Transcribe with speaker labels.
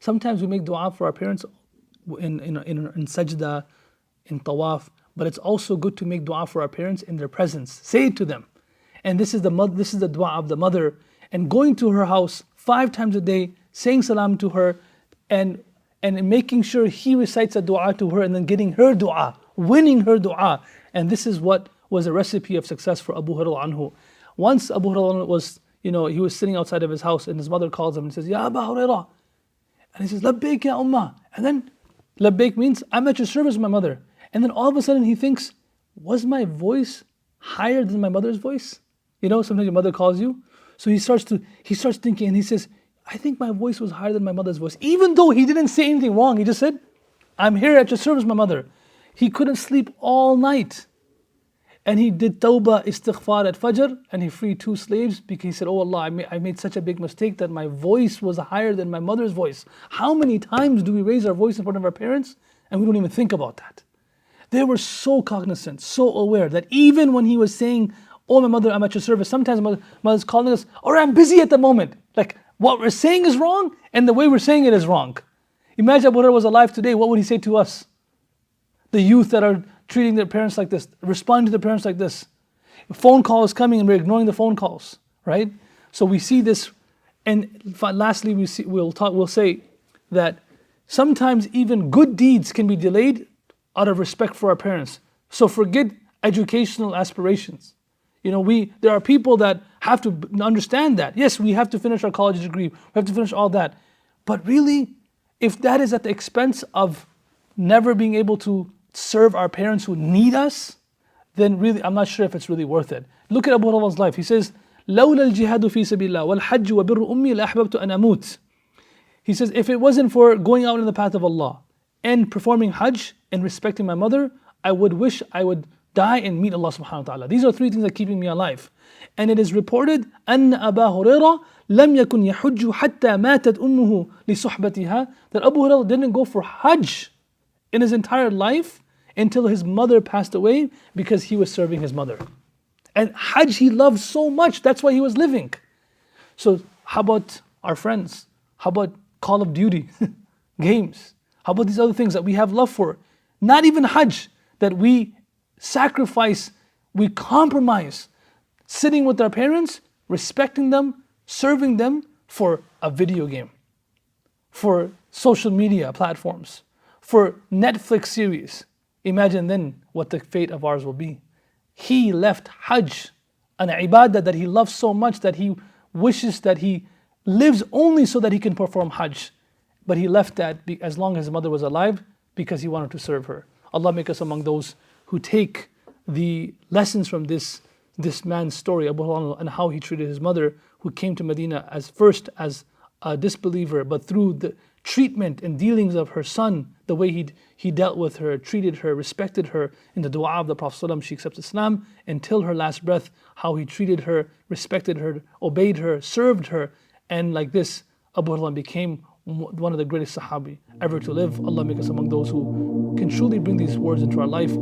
Speaker 1: Sometimes we make dua for our parents in sajda, in tawaf, but it's also good to make dua for our parents in their presence. Say it to them. And this is the dua of the mother, and going to her house 5 times a day, saying salam to her, and making sure he recites a dua to her, and then getting her dua, winning her dua. And this is what was a recipe of success for Abu Hurairah anhu. Once Abu Hurairah was, he was sitting outside of his house, and his mother calls him and says, Ya Abu Hurairah. And he says, Labbaik ya Ummah. And then, Labbaik means, I'm at your service, my mother. And then all of a sudden he thinks, was my voice higher than my mother's voice? Sometimes your mother calls you. So he starts thinking, and he says, I think my voice was higher than my mother's voice. Even though he didn't say anything wrong, he just said, I'm here at your service, my mother. He couldn't sleep all night. And he did tawbah, istighfar at Fajr, and he freed 2 slaves because he said, oh Allah, I made such a big mistake that my voice was higher than my mother's voice. How many times do we raise our voice in front of our parents and we don't even think about that? They were so cognizant, so aware that even when he was saying, oh my mother, I'm at your service, sometimes mother's calling us, or I'm busy at the moment. Like what we're saying is wrong and the way we're saying it is wrong. Imagine Abu Hurairah was alive today, what would he say to us? The youth that are treating their parents like this, responding to their parents like this. A phone call is coming and we're ignoring the phone calls, right? So we see this, and lastly we'll say that sometimes even good deeds can be delayed out of respect for our parents. So forget educational aspirations. There are people that have to understand that. Yes, we have to finish our college degree, we have to finish all that. But really, if that is at the expense of never being able to serve our parents who need us, then really, I'm not sure if it's really worth it. Look at Abu Hurairah's life. He says, لولا الجهاد في سبيل الله والحج وبر أمي لأحببت أن أموت. He says, if it wasn't for going out in the path of Allah and performing Hajj and respecting my mother, I would wish I would die and meet Allah subhanahu wa ta'ala. These are 3 things that are keeping me alive. And it is reported أن أبا هريرة لم يكن يحج حتى ماتت أمه لصحبتها, that Abu Hurairah didn't go for Hajj in his entire life until his mother passed away, because he was serving his mother. And Hajj he loved so much, that's why he was living. So how about our friends? How about Call of Duty games? How about these other things that we have love for? Not even Hajj, that we sacrifice, we compromise sitting with our parents, respecting them, serving them for a video game, for social media platforms, for Netflix series. Imagine then what the fate of ours will be. He left Hajj, an ibadah that he loves so much that he wishes that he lives only so that he can perform Hajj. But he left that as long as his mother was alive, because he wanted to serve her. Allah make us among those who take the lessons from this man's story, Abu Hurairah, and how he treated his mother, who came to Medina as a disbeliever, but through the treatment and dealings of her son, the way he dealt with her, treated her, respected her, in the dua of the Prophet ﷺ, she accepted Islam until her last breath, how he treated her, respected her, obeyed her, served her, and like this, Abu Hurairah became one of the greatest Sahabi ever to live. Allah make us among those who can truly bring these words into our life.